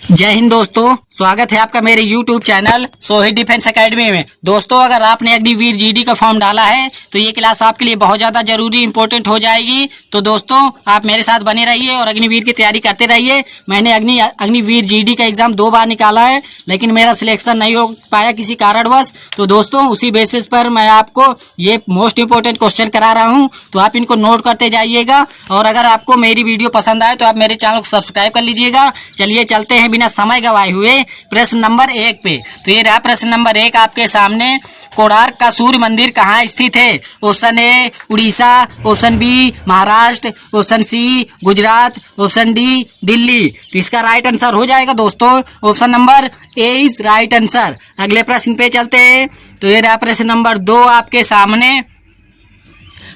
जय हिंद दोस्तों, स्वागत है आपका मेरे YouTube channel Sohit defence academy में। दोस्तों, अगर आपने अग्निवीर जीडी का फॉर्म डाला है तो ये क्लास आपके लिए बहुत ज़्यादा जरूरी इंपॉर्टेंट हो जाएगी। तो दोस्तों, आप मेरे साथ बने रहिए और अग्निवीर की तैयारी करते रहिए। मैंने अग्निवीर जीडी का एग्जाम 2 बार निकाला है, लेकिन मेरा सिलेक्शन नहीं हो पाया किसी कारणवश। तो दोस्तों, उसी बेसिस पर मैं आपको ये मोस्ट इंपॉर्टेंट क्वेश्चन करा रहा हूँ, तो आप इनको नोट करते जाइएगा। और अगर आपको मेरी वीडियो पसंद आए तो आप मेरे चैनल को सब्सक्राइब कर लीजिएगा। चलिए चलते हैं बिना समय गवाए हुए प्रश्न नंबर 1 पे। तो ये रहा प्रश्न नंबर 1 आपके सामने। कोणार्क का सूर्य मंदिर कहाँ स्थित है? Option A Orissa, option B Maharashtra, option C Gujarat, option D Delhi. तो इसका राइट आंसर हो जाएगा दोस्तों option number A is right answer. अगले प्रश्न पे चलते हैं। तो ये रहा प्रश्न नंबर 2 आपके सामने।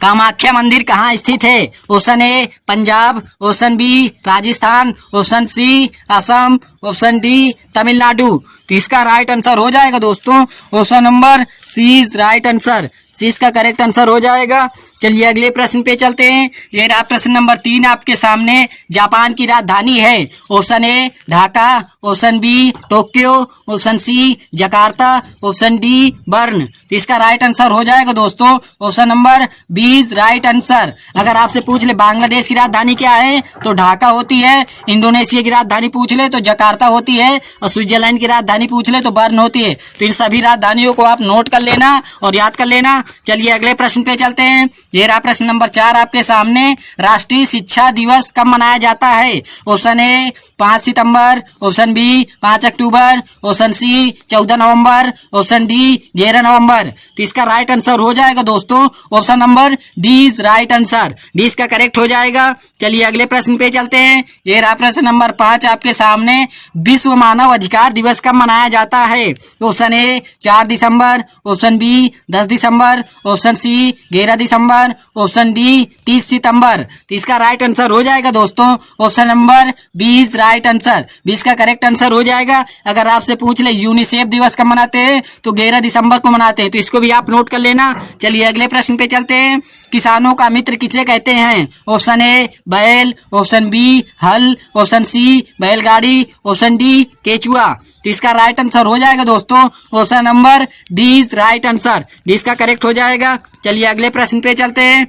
कामाख्या मंदिर कहाँ स्थित है? Option A Punjab, option B Rajasthan, option C Assam, option D Tamil Nadu. तो इसका राइट आंसर हो जाएगा दोस्तों option number C is right answer. C इसका करेक्ट आंसर हो जाएगा। चलिए अगले प्रश्न पे चलते हैं। ये रहा प्रश्न नंबर 3 आपके सामने। जापान की राजधानी है? Option A Dhaka, option B Tokyo, option C Jakarta, option D Bern. तो इसका राइट आंसर हो जाएगा दोस्तों option number B is right answer. अगर आपसे पूछ ले बांग्लादेश की राजधानी क्या है तो ढाका होती है। इंडोनेशिया की राजधानी पूछ ले तो जकार्ता होती है। और स्विट्जरलैंड की राजधानी पूछ ले तो बर्न होती है। तो इन सभी राजधानियों को आप नोट कर लेना और याद कर लेना। चलिए अगले प्रश्न पे चलते हैं। ये रहा प्रश्न नंबर 4 आपके सामने। राष्ट्रीय शिक्षा दिवस कब मनाया जाता है? ऑप्शन ए 5 सितंबर, ऑप्शन बी 5 अक्टूबर, ऑप्शन सी 14 नवंबर, ऑप्शन डी 11 नवंबर। तो इसका राइट आंसर हो जाएगा दोस्तों option number D is right answer. D इसका करेक्ट हो जाएगा। चलिए अगले प्रश्न पे चलते हैं। ये रहा प्रश्न नंबर 5 आपके सामने। विश्व मानव अधिकार दिवस कब मनाया जाता है? ऑप्शन ए 4 दिसंबर, ऑप्शन बी 10 दिसंबर, ऑप्शन सी 11 दिसंबर, ऑप्शन डी 30 सितंबर। तो इसका राइट आंसर हो जाएगा दोस्तों option number B is right answer. 20 का करेक्ट आंसर हो जाएगा। अगर आपसे पूछ ले यूनिसेफ दिवस कब मनाते हैं तो 11 दिसंबर को मनाते हैं। तो इसको भी आप नोट कर लेना। चलिए अगले प्रश्न पे चलते हैं। किसानों का मित्र किसे कहते हैं? ऑप्शन ए बैल, ऑप्शन बी हल, ऑप्शन सी बैलगाड़ी, ऑप्शन डी केचुआ। तो इसका राइट आंसर हो जाएगा दोस्तों option number D is right answer. D इसका करेक्ट हो जाएगा। चलिए अगले प्रश्न पे चलते हैं।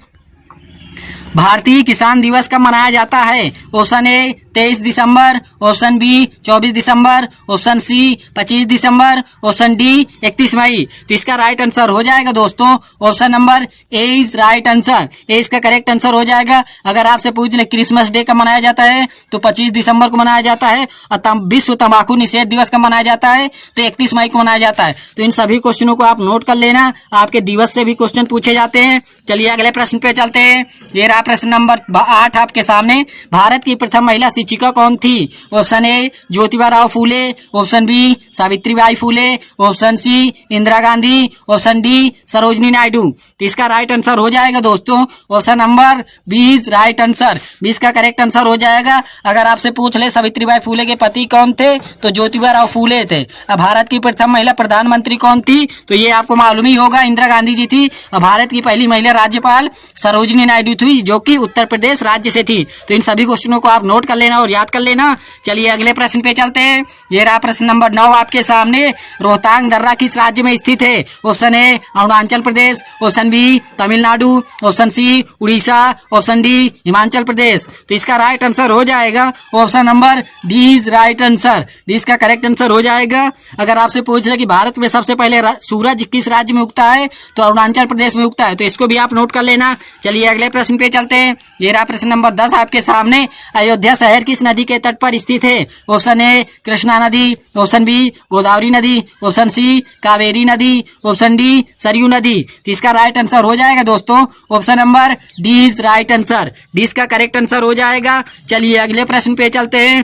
भारतीय किसान दिवस कब मनाया जाता है? ऑप्शन ए 23 दिसंबर, ऑप्शन बी 24 दिसंबर, ऑप्शन सी 25 दिसंबर, ऑप्शन डी 31 मई। तो इसका राइट आंसर हो जाएगा दोस्तों option number A is right answer. A इसका करेक्ट आंसर हो जाएगा। अगर आपसे पूछ ले क्रिसमस डे कब मनाया जाता है तो 25 दिसंबर को मनाया जाता है। और विश्व तंबाकू निषेध दिवस कब मनाया जाता है तो 31 मई को मनाया जाता है। तो इन सभी क्वेश्चनों को आप नोट कर लेना। आपके दिवस से भी क्वेश्चन पूछे जाते हैं। चलिए अगले प्रश्न पे चलते हैं। ये रहा प्रश्न नंबर 8 आपके सामने। भारत की प्रथम महिला शिक्षिका कौन थी? Option A Jyotiba Rao Phule, option B Savitribai Phule, option C Indira Gandhi, option D Sarojini Naidu. तो इसका राइट आंसर हो जाएगा दोस्तों option number B is right answer. 20 का करेक्ट आंसर हो जाएगा। अगर आपसे पूछ ले सावित्रीबाई फूले के पति कौन थे तो ज्योतिबा राव फूले थे। अब भारत की प्रथम महिला प्रधानमंत्री कौन थी तो ये आपको मालूम ही होगा, इंदिरा गांधी जी थी। और भारत की पहली महिला राज्यपाल सरोजनी नायडू थी, जो कि उत्तर प्रदेश राज्य से थी। तो इन सभी क्वेश्चनों को आप नोट कर लेना और याद कर लेना। चलिए अगले प्रश्न पे चलते हैं। ये रहा प्रश्न नंबर 9 आपके सामने। रोहतांग दर्रा किस राज्य में स्थित है? Option A Arunachal Pradesh, option B Tamil Nadu, option C Orissa, option D Himachal Pradesh. तो इसका राइट आंसर हो जाएगा option number D is right answer. D इसका करेक्ट आंसर हो जाएगा। अगर आपसे पूछ ले कि भारत में सबसे पहले सूरज किस राज्य में उगता है तो अरुणाचल प्रदेश में उगता है। तो इसको भी आप नोट कर लेना। चलिए अगले प्रश्न पे चलते हैं। ये रहा प्रश्न नंबर 10 आपके सामने। अयोध्या शहर किस नदी के तट पर स्थित है? ऑप्शन ए कृष्णा नदी, ऑप्शन बी गोदावरी नदी, ऑप्शन सी कावेरी नदी, ऑप्शन डी सरयू नदी। तो इसका राइट आंसर हो जाएगा दोस्तों option number D is right answer. D इसका करेक्ट आंसर हो जाएगा। चलिए अगले प्रश्न पे चलते हैं।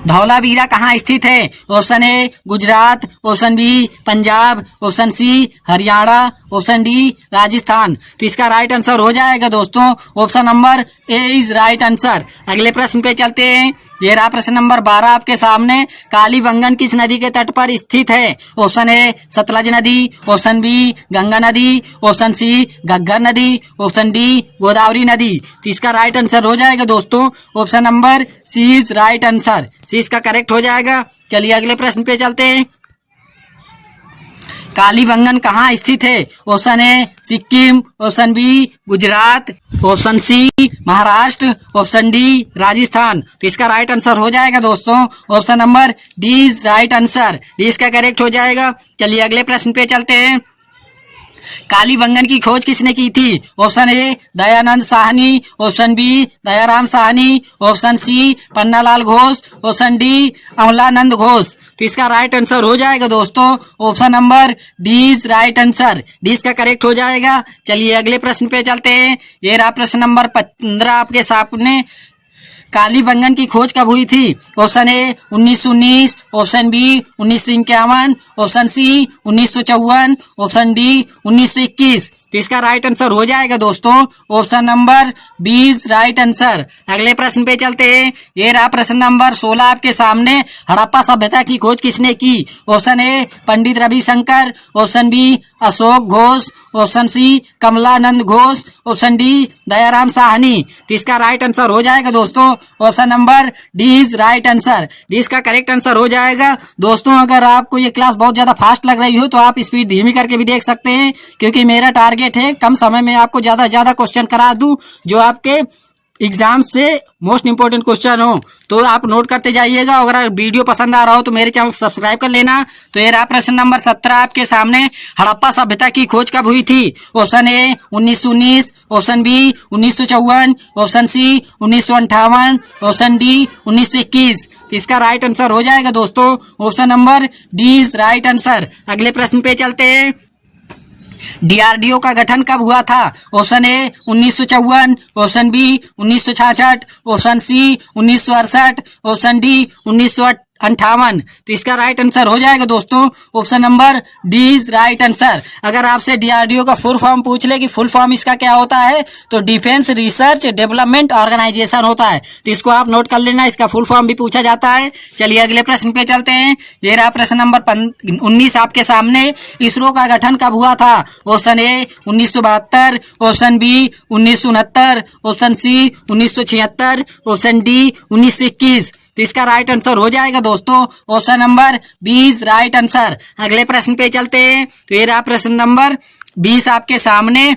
धौलावीरा कहाँ स्थित है? Option A Gujarat, option B Punjab, option C Haryana, option D Rajasthan. तो इसका राइट आंसर हो जाएगा दोस्तों option number A is right answer. अगले प्रश्न पे चलते हैं। ये रहा प्रश्न नंबर 12 आपके सामने। कालीबंगन किस नदी के तट पर स्थित है? ऑप्शन ए सतलज नदी, ऑप्शन बी गंगा नदी, ऑप्शन सी घग्गर नदी, ऑप्शन डी गोदावरी नदी। तो इसका राइट आंसर हो जाएगा दोस्तों option number C is right answer. C इसका करेक्ट हो जाएगा। चलिए अगले प्रश्न पे चलते हैं। कालीबंगन कहाँ स्थित है? Option A Sikkim, option B Gujarat, option C Maharashtra, option D Rajasthan. तो इसका राइट आंसर हो जाएगा दोस्तों option number D is right answer, D इसका करेक्ट हो जाएगा। चलिए अगले प्रश्न पे चलते हैं। कालीबंगन की खोज किसने की थी? Option A Dayanand Sahni, option B Dayaram Sahni, option C Pannalal Ghosh, option D Amalanand Ghosh. तो इसका राइट आंसर हो जाएगा दोस्तों option number D is right answer, D इसका करेक्ट हो जाएगा। चलिए अगले प्रश्न पे चलते हैं। ये रहा प्रश्न नंबर 15 आपके सामने। कालीबंगन की खोज कब हुई थी? Option A 1919, option B 1951, option C 1954, option D 1921। तो इसका राइट आंसर हो जाएगा दोस्तों option number B is right answer. अगले प्रश्न पे चलते हैं। ये रहा प्रश्न नंबर 16 आपके सामने। हड़प्पा सभ्यता की खोज किसने की? Option A Pandit Ravishankar, option B Ashok Ghosh, option C Kamalanand Ghosh, option D Dayaram Sahni. तो इसका राइट आंसर हो जाएगा दोस्तों option number D is right answer, D इसका करेक्ट आंसर हो जाएगा। दोस्तों अगर आपको ये क्लास बहुत ज्यादा फास्ट लग रही हो तो आप स्पीड धीमी करके भी देख सकते हैं, क्योंकि मेरा टारगेट है कम समय में आपको ज्यादा से ज्यादा क्वेश्चन करा दूं जो आपके एग्जाम से मोस्ट इंपोर्टेंट क्वेश्चन हो। तो आप नोट करते जाइएगा। अगर वीडियो पसंद आ रहा हो तो मेरे चैनल को सब्सक्राइब कर लेना। तो ये रहा प्रश्न नंबर 17 आपके सामने। हड़प्पा सभ्यता की खोज कब हुई थी? Option A 1919, option B 1954, option C 1958, option D 1921। इसका राइट आंसर हो जाएगा दोस्तों option number D is right answer. अगले प्रश्न पे चलते हैं। डीआरडीओ का गठन कब हुआ था? Option A 1954, option B 1966, option C 1968, option D 1958। तो इसका राइट आंसर हो जाएगा दोस्तों option number D is right answer. अगर आपसे डीआरडीओ का फुल फॉर्म पूछ ले कि फुल फॉर्म इसका क्या होता है, तो डिफेंस रिसर्च डेवलपमेंट ऑर्गेनाइजेशन होता है। तो इसको आप नोट कर लेना, इसका फुल फॉर्म भी पूछा जाता है। चलिए अगले प्रश्न पे चलते हैं। ये रहा प्रश्न नंबर 19 आपके सामने। इसरो का गठन कब हुआ था? Option A 1972, option B 1969, option C 1976, option D 1921। तो इसका राइट आंसर हो जाएगा दोस्तों ऑप्शन नंबर 20 राइट आंसर। अगले प्रश्न पे चलते हैं। तो ये रहा प्रश्न नंबर 20 आपके सामने।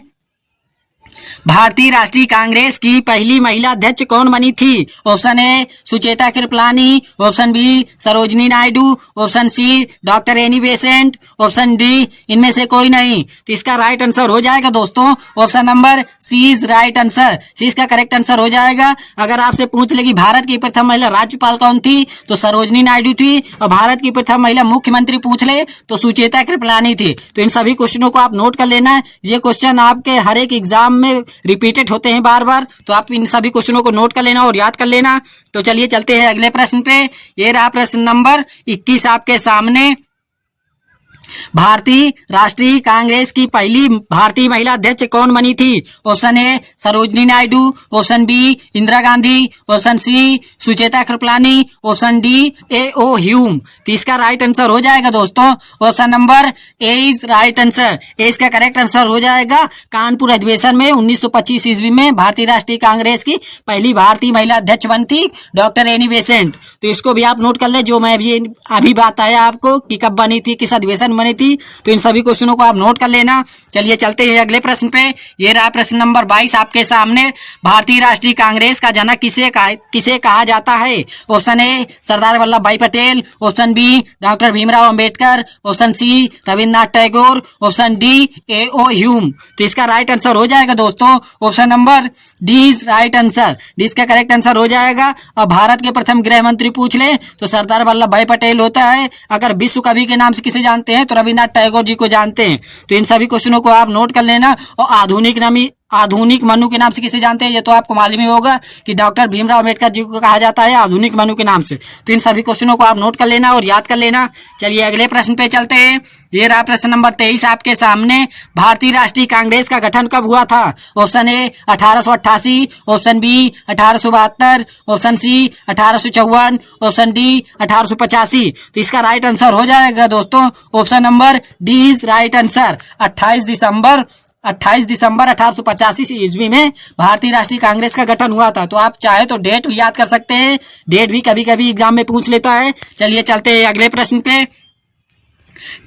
भारतीय राष्ट्रीय कांग्रेस की पहली महिला अध्यक्ष कौन बनी थी? Option A Sucheta Kripalani, option B Sarojini Naidu, option C doctor Annie Besant, option D इनमें से कोई नहीं। तो इसका राइट आंसर हो जाएगा दोस्तों option number C is right answer, C इसका करेक्ट आंसर हो जाएगा। अगर आपसे पूछ ले कि भारत की प्रथम महिला राज्यपाल कौन थी, तो सरोजनी नायडू थी, और भारत की प्रथम महिला मुख्यमंत्री पूछ ले तो सुचेता कृपलानी थी। तो इन सभी क्वेश्चनों को आप नोट कर लेना। ये क्वेश्चन आपके हर एक एग्जाम में रिपीटेड होते हैं बार बार, तो आप इन सभी क्वेश्चनों को नोट कर लेना और याद कर लेना। तो चलिए चलते हैं अगले प्रश्न पे। ये रहा प्रश्न नंबर 21 आपके सामने। भारतीय राष्ट्रीय कांग्रेस की पहली भारतीय महिला अध्यक्ष कौन बनी थी? Option A Sarojini Naidu, option B Indira Gandhi, option C Sucheta Kripalani, option D A O Hume. तो इसका राइट आंसर हो जाएगा दोस्तों option number A is right answer, A इसका करेक्ट आंसर हो जाएगा। कानपुर अधिवेशन में 1925 ईस्वी में भारतीय राष्ट्रीय कांग्रेस की पहली भारतीय महिला अध्यक्ष बनी थी डॉक्टर एनी बेसेंट। तो इसको भी आप नोट कर ले, जो मैं अभी बात आया आपको कि कब बनी थी, किस अधिवेशन बनी थी। तो इन सभी क्वेश्चनों को आप नोट कर लेना। चलिए चलते हैं अगले प्रश्न पे। ये रहा प्रश्न नंबर 22 आपके सामने। भारतीय राष्ट्रीय कांग्रेस का जनक किसे कहा जाता है? Option A Sardar Vallabh Bhai Patel, option B doctor Bhimrao Ambedkar, option C Rabindranath Tagore, option D A O Hume. तो इसका राइट आंसर हो जाएगा दोस्तों option number D is right answer, D इसका करेक्ट आंसर हो जाएगा। और भारत के प्रथम गृह मंत्री पूछ ले तो सरदार वल्लभ भाई पटेल होता है। अगर विश्व कवि के नाम से किसे जानते हैं तो रविन्द्रनाथ टैगोर जी को जानते हैं। तो इन सभी क्वेश्चनों को आप नोट कर लेना। और आधुनिक मनु के नाम से किसे जानते हैं, ये तो आपको मालूम ही होगा कि डॉक्टर भीमराव अम्बेडकर जी को कहा जाता है आधुनिक मनु के नाम से। तो इन सभी क्वेश्चनों को आप नोट कर लेना और याद कर लेना। चलिए अगले प्रश्न पे चलते हैं। ये रहा प्रश्न नंबर 23 आपके सामने। भारतीय राष्ट्रीय कांग्रेस का गठन कब हुआ था? Option A 1888, option B 1872, option C 1854, option D 1885। तो इसका राइट आंसर हो जाएगा दोस्तों option number D is right answer, 28 दिसंबर 28 दिसंबर 1885 ईस्वी में भारतीय राष्ट्रीय कांग्रेस का गठन हुआ था। तो आप चाहे तो डेट भी याद कर सकते हैं, डेट भी कभी कभी एग्जाम में पूछ लेता है। चलिए चलते हैं अगले प्रश्न पे।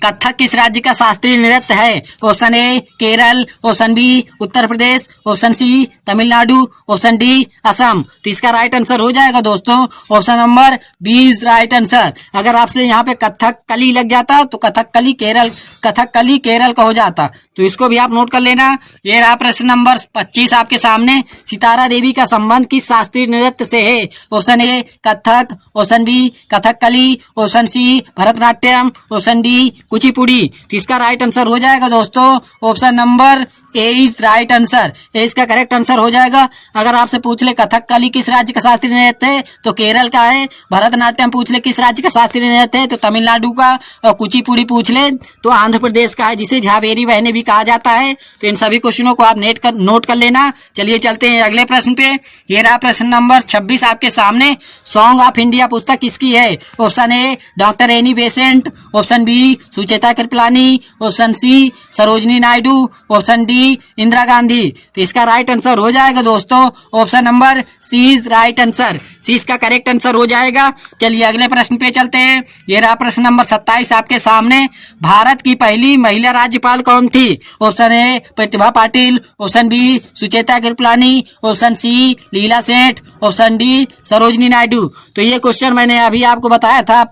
कथक किस राज्य का शास्त्रीय नृत्य है? Option A Kerala, option B Uttar Pradesh, option C Tamil Nadu, option D Assam. तो इसका राइट आंसर हो जाएगा दोस्तों option number B is right answer. अगर आपसे यहाँ पे कथकली लग जाता तो कथकली केरल का हो जाता। तो इसको भी आप नोट कर लेना। ये रहा प्रश्न नंबर 25 आपके सामने। सितारा देवी का संबंध किस शास्त्रीय नृत्य से है? Option A Kathak, option B Kathakali, option C Bharatanatyam, option D Kuchipudi. तो इसका राइट आंसर हो जाएगा दोस्तों option number A is right answer. A इसका करेक्ट आंसर हो जाएगा। अगर आपसे पूछ ले कथकली किस राज्य का शास्त्रीय नृत्य है तो केरल का है। भरतनाट्यम पूछ ले किस राज्य का शास्त्रीय नृत्य है तो तमिलनाडु का। और कुचिपुड़ी पूछ ले तो आंध्र प्रदेश का है, जिसे झावेरी बहने भी कहा जाता है। तो इन सभी क्वेश्चनों को आप नोट कर लेना। चलिए चलते हैं अगले प्रश्न पे। ये रहा प्रश्न नंबर 26 आपके सामने। सॉन्ग ऑफ इंडिया पुस्तक किसकी है? Option A doctor Annie Besant, option B Sucheta Kripalani, option C Sarojini Naidu, option D Indira Gandhi. तो इसका राइट आंसर हो जाएगा दोस्तों option number C is right answer. C इसका करेक्ट आंसर हो जाएगा। चलिए अगले प्रश्न पे चलते हैं। ये रहा प्रश्न नंबर 27 आपके सामने। भारत की पहली महिला राज्यपाल कौन थी? Option A Pratibha Patil, option B Sucheta Kripalani, option C Leela Seth, option D Sarojini Naidu. तो ये क्वेश्चन मैंने अभी आपको बताया था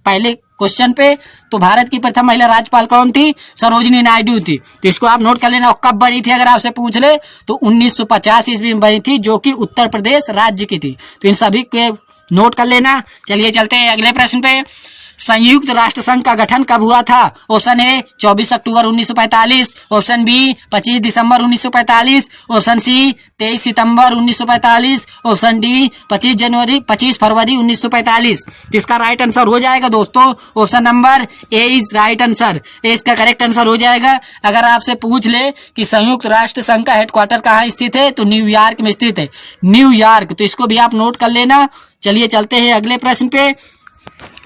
पहले क्वेश्चन पे। तो भारत की प्रथम महिला राज्यपाल कौन थी? सरोजनी नायडू थी। तो इसको आप नोट कर लेना। और कब बनी थी अगर आपसे पूछ ले तो 1950 ईस्वी में बनी थी, जो कि उत्तर प्रदेश राज्य की थी। तो इन सभी के नोट कर लेना। चलिए चलते हैं अगले प्रश्न पे। संयुक्त राष्ट्र संघ का गठन कब हुआ था? ऑप्शन ए 24 अक्टूबर 1945, ऑप्शन बी 25 दिसंबर 1945, ऑप्शन सी 23 सितंबर 1945, ऑप्शन डी 25 फरवरी 1945। तो इसका राइट आंसर हो जाएगा दोस्तों option number A is right answer. A इसका करेक्ट आंसर हो जाएगा। अगर आपसे पूछ ले कि संयुक्त राष्ट्र संघ का हेडक्वार्टर कहाँ स्थित है तो न्यूयॉर्क में स्थित है, न्यूयॉर्क। तो इसको भी आप नोट कर लेना। चलिए चलते हैं अगले प्रश्न पे।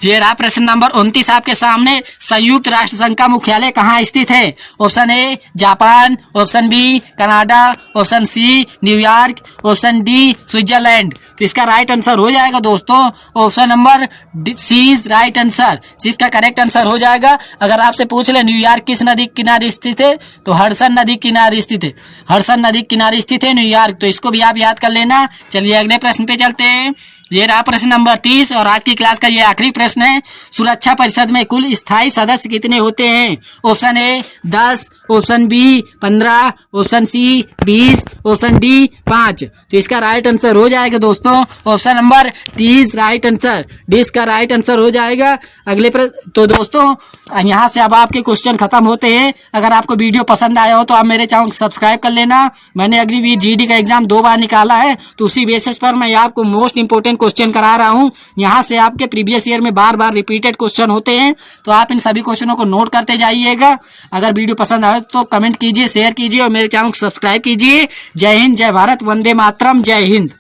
ये रहा प्रश्न नंबर 29 आपके सामने। संयुक्त राष्ट्र संघ का मुख्यालय कहाँ स्थित है? Option A Japan, option B Canada, option C New York, option D Switzerland. तो इसका राइट आंसर हो जाएगा दोस्तों option number C is right answer. C इसका करेक्ट आंसर हो जाएगा। अगर आपसे पूछ ले न्यूयॉर्क किस नदी किनारे स्थित है तो हडसन नदी किनारे स्थित है, हडसन नदी किनारे स्थित है न्यूयॉर्क। तो इसको भी आप याद कर लेना। चलिए अगले प्रश्न पे चलते हैं। ये रहा प्रश्न नंबर 30 और आज की क्लास का ये आखिरी प्रश्न है। सुरक्षा परिषद में कुल स्थायी सदस्य कितने होते हैं? Option A 10, option B 15, option C 20, option D 5। तो इसका राइट आंसर हो जाएगा दोस्तों option number D is right answer. D इसका राइट आंसर हो जाएगा। अगले तो दोस्तों यहाँ से अब आपके क्वेश्चन खत्म होते हैं। अगर आपको वीडियो पसंद आया हो तो आप मेरे चैनल को सब्सक्राइब कर लेना। मैंने अग्निवीर जीडी का एग्जाम 2 बार निकाला है, तो उसी बेसिस पर मैं आपको मोस्ट इंपोर्टेंट क्वेश्चन करा रहा हूँ। यहाँ से आपके प्रीवियस ईयर में बार बार रिपीटेड क्वेश्चन होते हैं, तो आप इन सभी क्वेश्चनों को नोट करते जाइएगा। अगर वीडियो पसंद आए तो कमेंट कीजिए, शेयर कीजिए और मेरे चैनल को सब्सक्राइब कीजिए। जय हिंद, जय भारत, वंदे मातरम, जय हिंद।